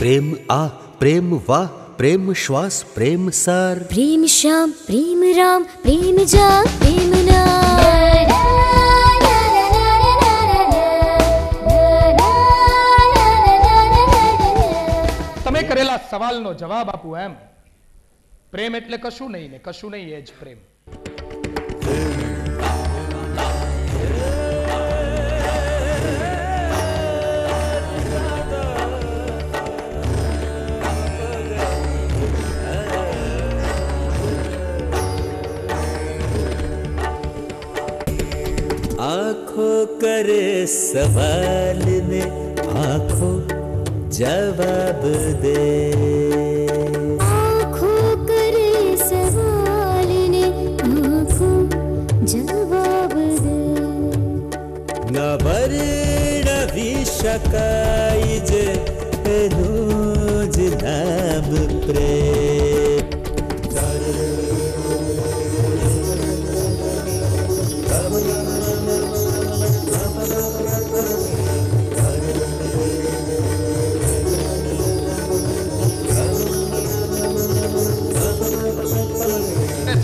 પ્રેમ આ પ્રેમ વાહ પ્રેમ શ્વાસ પ્રેમ સાર પ્રેમ શ્યામ પ્રેમ રામ પ્રેમ જા પ્રેમ તમે કરેલા સવાલનો જવાબ આપું એમ. પ્રેમ એટલે કશું નહીં ને કશું નહીં એ જ પ્રેમ. આંખો કરે સવાલ ને આંખો જવાબ દે. આંખો કરે સવાલ ને આંખો જવાબ દે. ન વર્ણવી શકાય જે એનું જ નામ પ્રેમ.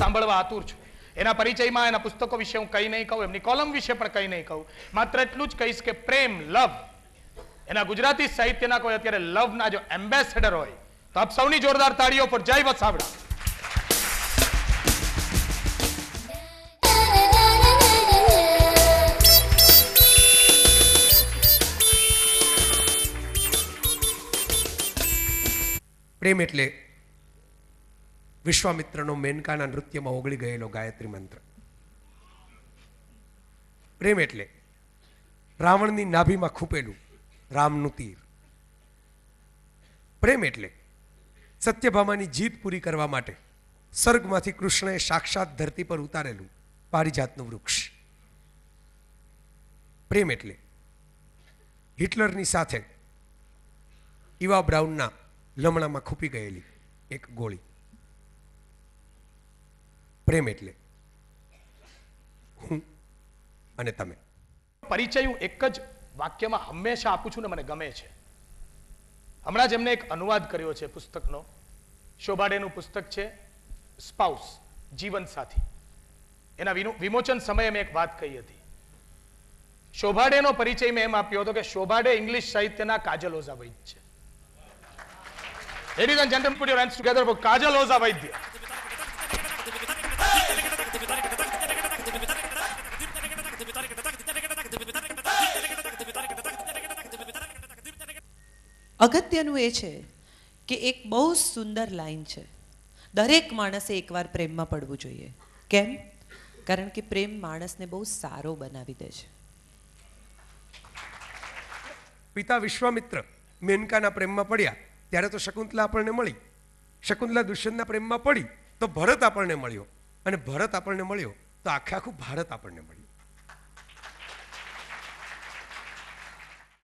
સાંભળવા આતુર છું. એના પરિચયમાં એના પુસ્તકો વિશે હું કંઈ નહીં કહું, એમની કોલમ વિશે પણ કંઈ નહીં કહું. માત્ર એટલું જ કહીશ કે પ્રેમ, લવ, એના ગુજરાતી સાહિત્યના કોઈ અત્યારે લવના જો એમ્બેસેડર હોય તો આપ સૌની જોરદાર તાળીઓ પર જય વસાવડા. પ્રેમ એટલે વિશ્વામિત્રનો મેનકાના નૃત્યમાં ઓગળી ગયેલો ગાયત્રી મંત્ર. પ્રેમ એટલે રાવણની નાભીમાં ખૂપેલું રામનું તીર. પ્રેમ એટલે સત્યભામાની જીત પૂરી કરવા માટે સ્વર્ગમાંથી કૃષ્ણએ સાક્ષાત ધરતી પર ઉતારેલું પારિજાતનું વૃક્ષ. પ્રેમ એટલે હિટલરની સાથે ઇવા બ્રાઉનના લમણામાં ખૂપી ગયેલી એક ગોળી. પ્રેમ એટલે હું અને તમે. પરિચય હું એક જ વાક્યમાં હંમેશા આપું છું ને મને ગમે છે. હમણાં જ એમને એક અનુવાદ કર્યો છે પુસ્તકનો. શોભાડેનું પુસ્તક છે સ્પાઉસ, જીવન સાથી. એના વિમોચન સમયે મેં એક વાત કહી હતી. શોભાડેનો પરિચય મેં એમ આપ્યો હતો કે શોભાડે ઇંગ્લિશ સાહિત્યના કાજલ ઓઝા વૈદ્ય છે. Ladies and gentlemen, put your hands together for Kajal Oza Vaidya. અગત્યનું એ છે કે એક બહુ સુંદર લાઈન છે, દરેક માણસે એકવાર પ્રેમમાં પડવું જોઈએ. કેમ? કારણ કે પ્રેમ માણસને બહુ સારો બનાવી દે છે. પિતા વિશ્વામિત્ર મેનકાના પ્રેમમાં પડ્યા ત્યારે તો શકુંતલા આપણને મળી. શકુંતલા દુષ્યંતના પ્રેમમાં પડી તો ભરત આપણને મળ્યો, અને ભરત આપણને મળ્યો તો આખે આખું ભારત આપણને મળ્યું.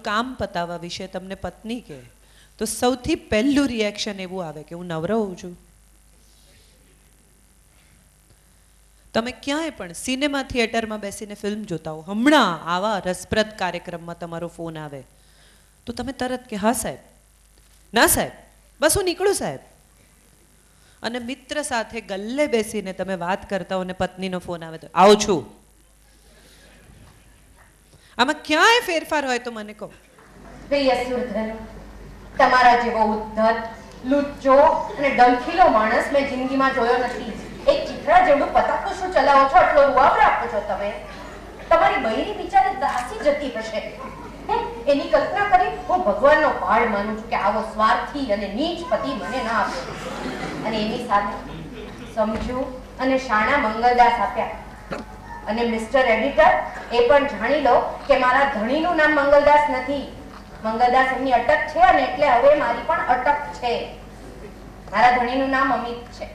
કામ પતાવવા વિશે તમને પત્ની કહે તો સૌથી પહેલું રિએક્શન એવું આવે કે હું નવરો હોઉં છું. તમે ક્યાંય પણ સિનેમા થિયેટરમાં બેસીને ફિલ્મ જોતા હો, હમણાં આવા રસપ્રદ કાર્યક્રમમાં તમારો ફોન આવે તો તમે તરત કે હા સાહેબ, ના સાહેબ, બસ હું નીકળું સાહેબ. અને મિત્ર સાથે ગલ્લે બેસીને તમે વાત કરતા હો અને પત્નીનો ફોન આવે તો આવું છું. આમાં ક્યાંય ફેરફાર હોય તો મને કહો. તમારા જેવો ઉદ્ધત, લુચ્ચો અને ડંખીલો માણસ મેં જિંદગીમાં જોયો નથી. એક ચિત્રા જેવડું પતાકોશું ચલાવો છો, આટલો રૂઆબ રાખો છો તમે. તમારી બૈરી બિચારી દાસી જતી હશે. એની કલ્પના કરી હું ભગવાનનો પાડ માનું છું કે આવો સ્વાર્થી અને નીચ પતિ મને ના આપ્યો. અને એની સાથે સમજુ અને શાણા મંગલદાસ આપ્યા. અને મિસ્ટર એડિટર, એ પણ જાણી લો કે મારા ધણીનું નામ મંગલદાસ નથી. મંગલદાસ એમની અટક છે અને એટલે હવે મારી પણ અટક છે. મારા ધણીનું નામ અમિત છે.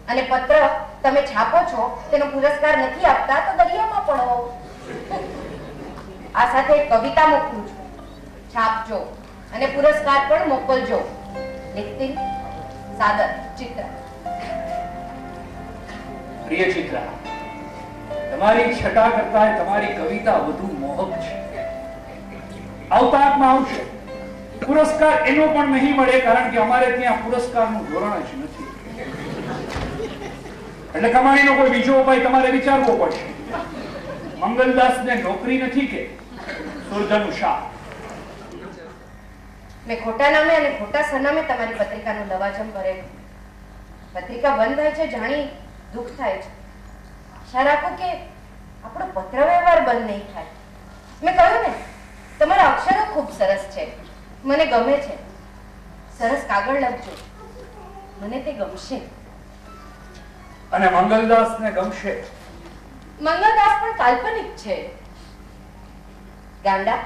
અને પત્ર તમે છાપો છો તેનો પુરસ્કાર નથી આપતા તો દરિયામાં પડો. આ સાથે કવિતા મોકલું છું, છાપજો અને પુરસ્કાર પણ મોકલજો. લેખતી સાદર ચિત્ર. પ્રિય ચિત્રા, તમારી છટા કરતા તમારી કવિતા વધુ મોહક છે. અવતારમાં આવશે પુરસ્કાર એનો પણ નહીં મળે, કારણ કે અમારે ત્યાં પુરસ્કારનું ધોરણ જ નથી. એટલે કમાણીનો કોઈ બીજો ઉપાય તમારે વિચારવો પડશે. મંગલદાસને નોકરી નથી કે સુરધનું શાક. મેં ખોટા નામે અને ખોટા સરનામે તમારી પત્રિકાનું લવાજમ ભરેલું. પત્રિકા બંધ થાય છે જાણી દુઃખ થાય છે. આશા રાખો કે આપણો પત્ર વ્યવહાર બંધ નહીં થાય. મેં કહ્યું ને, તમારા અક્ષરો ખૂબ સરસ છે, મને ગમે છે. સરસ કાગળ લખજો, મને તે ગમશે. અને મંગલદાસને ગમશે. મંગલદાસ પણ કાલ્પનિક છે. ગાંડા,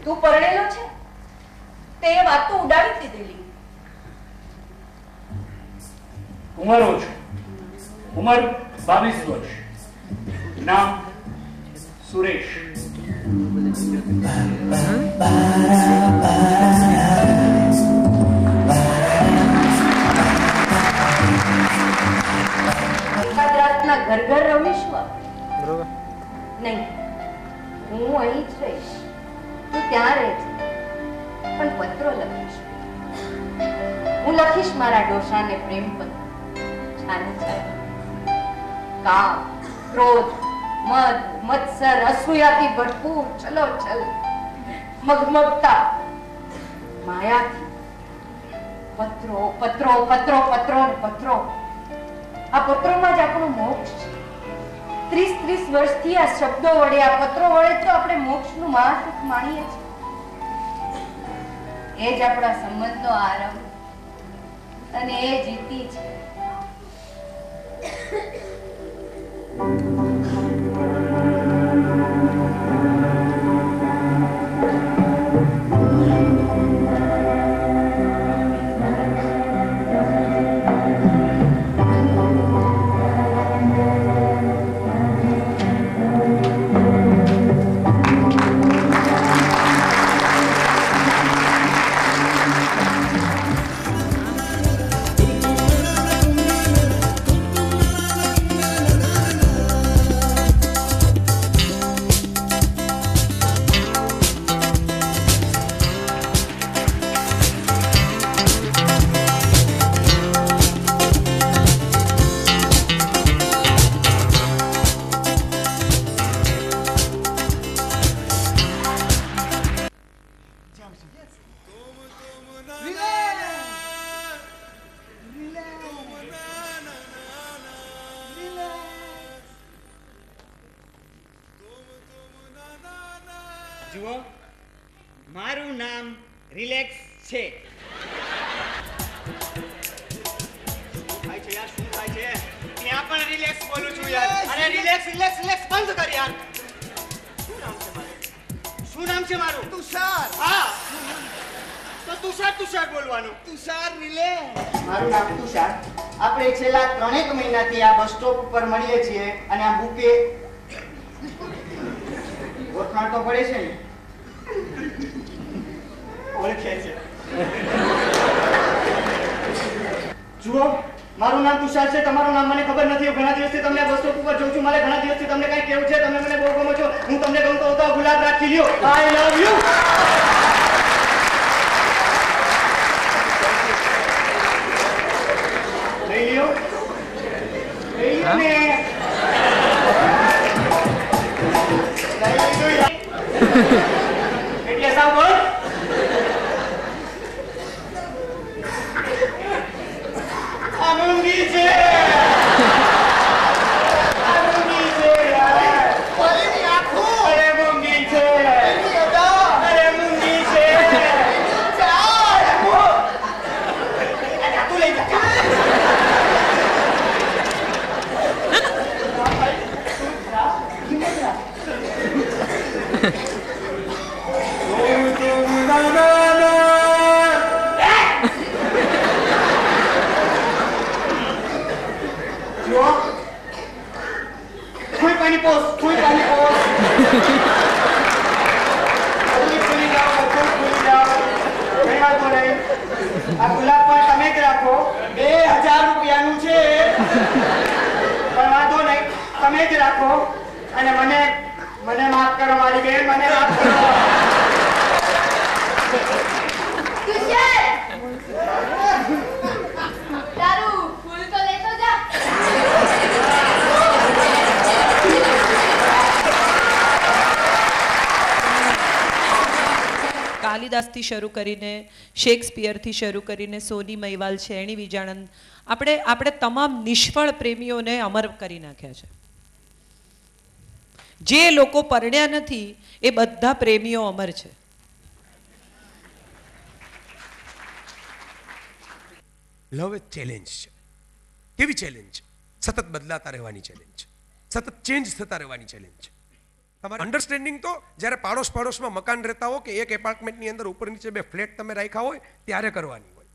તું પરણેલો છે, તે વાત તો ઉડાવી દીધેલી. કુંવારો છું. ઉંમર 22 વર્ષ. નામ સુરેશ. રાતના ઘર ઘર રમીશું નહીં. હું અહીં જ રહીશ, તું ત્યાં રહેજે, પણ પત્રો લખીશ. હું લખીશ મારા ડોસાને પ્રેમ પત્ર. છાને છાને કામ, ક્રોધ, મદ, મત્સર, અસૂયાથી ભરપૂર ચલો ચલ, મગમગતા માયાથી પત્રો પત્રો પત્રો પત્રો પત્રો. આ પત્રોમાં જ આપણું મોક્ષ છે. 30 વર્ષથી આ શબ્દો વડે, આ પત્રો વડે તો આપણે મોક્ષનું મહાસુખ માણીએ છીએ. એ જ આપણા સંબંધનો આરંભ અને એ જીતી છે. જુઓ, મારું નામ રિલેક્સ છે. શું થાય છે? ત્યાં પણ રિલેક્સ બોલું છું યાર. અરે રિલેક્સ રિલેક્સ રિલેક્સ બંધ કર યાર. શું નામ છે મારું? શું નામ છે મારું? તુષાર. હા, તો તુષાર તુષાર બોલવાનું. તુષાર રિલેક્સ. મારું નામ તુષાર. આપણે છેલ્લા 3 મહિનાથી આ બસ સ્ટોપ ઉપર મળીએ છીએ અને આ બુકે ઓળખાણ તો પડે છે ને? ઓળખે છે. જુઓ, મારું નામ તુષાર છે, તમારું નામ મને ખબર નથી. ઘણા દિવસથી તમને બસ સ્ટોપ ઉપર જોઉં છું. મારે ઘણા દિવસથી તમને કઈ કેવું છે. તમે મને બહુ ગમો છો. હું તમને ગમતો હતો. ગુલાબ રાખી લ્યો. આઈ લવ યુ. લઈ લ્યો. લઈ લ્યો ને. એટલે સાવ બોલ. આ મૂંગી છે. આ મૂંગી છે. ઓલી આખો. અરે મૂંગી છે. અરે મૂંગી છે. તું લઈ જા. Paní pos. Fui જાઓ. કઈ વાંધો નહીં. આ ગુલાબ પણ તમે જ રાખો. 2000 રૂપિયાનું છે. પણ વાંધો નહીં, તમે જ રાખો. અને મને માફ કરો મારી બેન, મને માફ કરો. કાલિદાસથી શરૂ કરીને શેક્સપિયરથી શરૂ કરીને સોની મહિવાલ છે, એણી વિજાણંદ, આપણે તમામ નિષ્ફળ પ્રેમીઓને અમર કરી નાખ્યા છે. જે લોકો પરણ્યા નથી એ બધા પ્રેમીઓ અમર છે. લવ એ ચેલેન્જ છે. કેવી ચેલેન્જ છે? સતત બદલાતા રહેવાની ચેલેન્જ છે, સતત ચેન્જ થતા રહેવાની ચેલેન્જ છે. તમારે અન્ડરસ્ટેન્ડિંગ તો જ્યારે પાડોશમાં મકાન રહેતા હો કે એક એપાર્ટમેન્ટની અંદર ઉપર નીચે 2 ફ્લેટ તમે રાખ્યા હોય ત્યારે કરવાની હોય.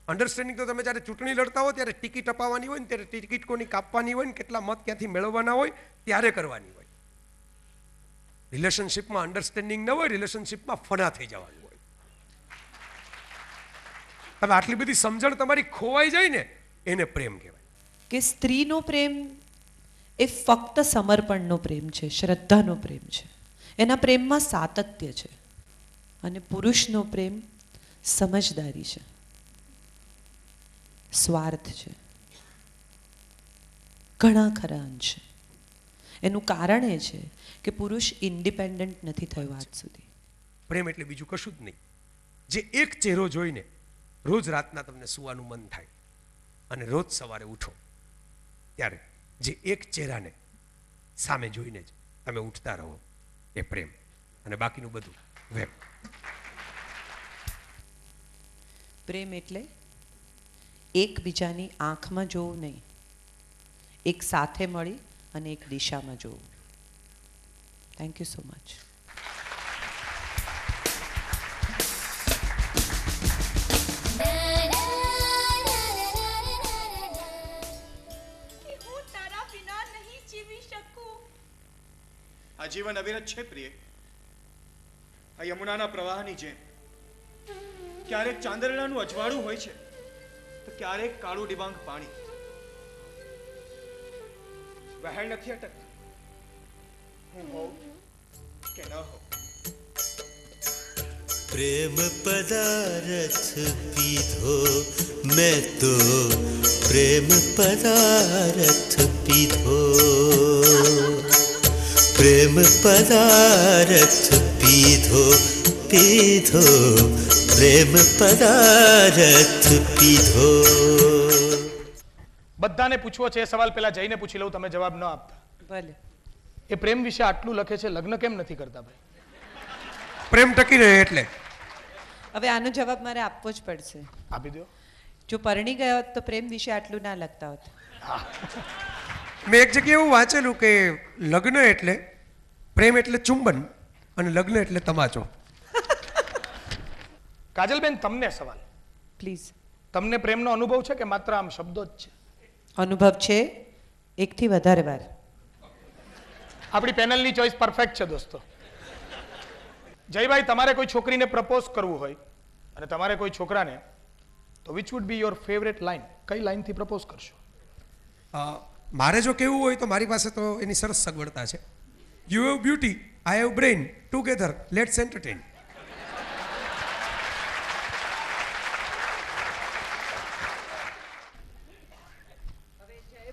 અન્ડરસ્ટેન્ડિંગ તો તમે જ્યારે ચૂંટણી લડતા હોય ત્યારે ટિકિટ અપાવવાની હોય ને ત્યારે ટિકિટ કોની કાપવાની હોય ને કેટલા મત ક્યાંથી મેળવવાના હોય ત્યારે કરવાની હોય. રિલેશનશિપમાં અન્ડરસ્ટેન્ડિંગ ન હોય, રિલેશનશિપમાં ફના થઈ જવાનું હોય. હવે આટલી બધી સમજણ તમારી ખોવાઈ જાય ને એને પ્રેમ કહેવાય. કે સ્ત્રીનો પ્રેમ એ ફક્ત સમર્પણનો પ્રેમ છે, શ્રદ્ધાનો પ્રેમ છે. એના પ્રેમમાં સાતત્ય છે. અને પુરુષનો પ્રેમ સમજદારી છે, સ્વાર્થ છે, ઘણા ખરા અંશે. એનું કારણ એ છે કે પુરુષ ઇન્ડિપેન્ડન્ટ નથી થયો આજ સુધી. પ્રેમ એટલે બીજું કશું જ નહીં. જે એક ચહેરો જોઈને રોજ રાતના તમને સુવાનું મન થાય અને રોજ સવારે ઉઠો ત્યારે જે એક ચહેરાને સામે જોઈને જ તમે ઉઠતા રહો એ પ્રેમ, અને બાકીનું બધું વેમ. પ્રેમ એટલે એકબીજાની આંખમાં જોવું નહીં, એક સાથે મળી અને એક દિશામાં જોવું. Thank you so much. આ જીવન અવિરત છે પ્રિય, આ યમુનાના પ્રવાહની જેમ. ક્યારેક ચાંદરડાનું અજવાળું હોય છે તો ક્યારેક કાળું ડિબાંગ પાણી. વહેણ નથી અટકતું, હું હોઉં કે ન હોઉં. પ્રેમ પદાર્થ પીધો મેં તો, પ્રેમ પદાર્થ પીધો, પ્રેમ પદાર્થ પીધો પીધો, પ્રેમ પદાર્થ પીધો. બધાને પૂછવો છે એ સવાલ પહેલા જઈને પૂછી લઉં, તમે જવાબ ન આપતા. ભલે. એ પ્રેમ વિશે આટલું લખે છે, લગ્ન કેમ નથી કરતા ભાઈ? પ્રેમ ટકી રહે એટલે. હવે આનો જવાબ મારે આપવો જ પડશે. આપી દો. જો પરણી ગયા હોત તો પ્રેમ વિશે આટલું ના લખતા હોત. મેં એક જગ્યાએ એવું વાંચેલું કે લગ્ન એટલે પ્રેમ એટલે ચુંબન અને લગ્ન એટલે તમાચો. કાજલબેન, તમને સવાલ. પ્લીઝ. તમને પ્રેમનો અનુભવ છે કે માત્ર આમ શબ્દો જ છે? અનુભવ છે, એકથી વધારે વાર. આપણી પેનલની ચોઈસ પરફેક્ટ છે દોસ્તો. જયભાઈ, તમારે કોઈ છોકરીને પ્રપોઝ કરવું હોય અને તમારે કોઈ છોકરાને, તો which would be your favourite line? કઈ લાઈનથી પ્રપોઝ કરશો? મારે જો કેવું હોય તો મારી પાસે તો એની સરસ સગવડતા છે. You have beauty, I have brain, together let's entertain.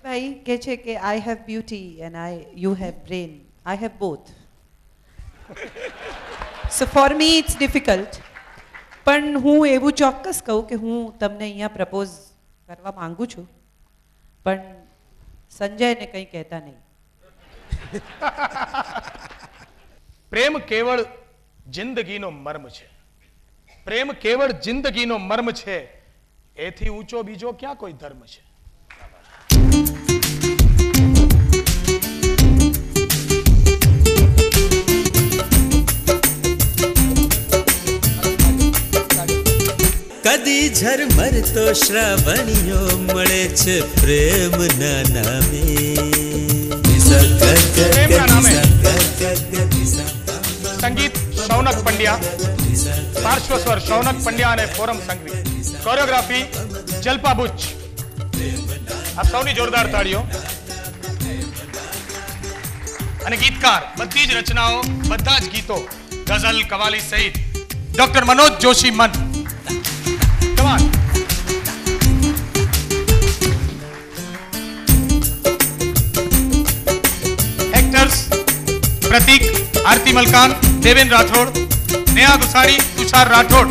ભાઈ કહે છે કે I have beauty and you have brain. I have both. So for me it's difficult. પણ હું એવું ચોક્કસ કહું કે હું તમને અહીંયા પ્રપોઝ કરવા માંગુ છું, પણ સંજયને કંઈ કહેતા નહીં. પ્રેમ કેવળ જિંદગીનો મર્મ છે. પ્રેમ કેવળ જિંદગીનો મર્મ છે, એથી ઊંચો બીજો ક્યાં કોઈ ધર્મ છે? કદી ઝરમર તો શ્રાવણીઓ મળે છે પ્રેમના નામે. સંગીત શૌનક પંડ્યા, પાર્શ્વ સ્વર શૌનક પંડ્યા અને ફોરમ સંઘવી, કોરિયોગ્રાફી જલ્પા બુચ. આ સૌની જોરદાર તાળીઓ. અને ગીતકાર, બધી જ રચનાઓ, બધા જ ગીતો, ગઝલ, કવાલી સહિત ડોક્ટર મનોજ જોશી મન. Come on. Actors: પ્રતીક, આરતી મલકાન, દેવેન રાઠોડ, નેહા ગુસાણી, તુષાર રાઠોડ,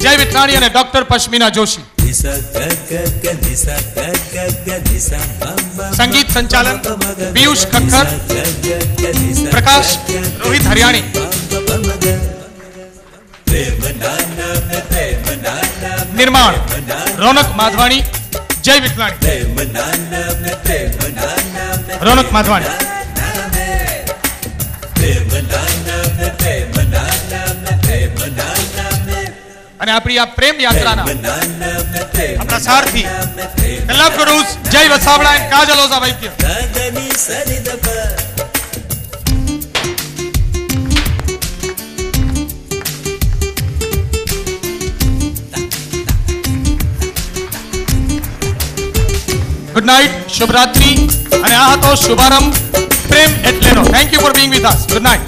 જય વિઠલાણી અને ડોક્ટર પશ્મિના જોશી. સંગીત સંચાલન પિયુષ ખક્કર, પ્રકાશ રોહિત હરિયાણી. નિર્માણ રોનક માધવાણી, જય વિઠલાણી. રોનક માધવાણી. અને આપણી આ પ્રેમ યાત્રાના આપણા સારથી લવ ગુરુઝ જય વસાવડા અને કાજલ ઓઝા વૈદ્ય. ગુડ નાઇટ, શુભરાત્રી. અને આ હતો શુભારંભ પ્રેમ એટલેનો. Thank you for being with us. Good night.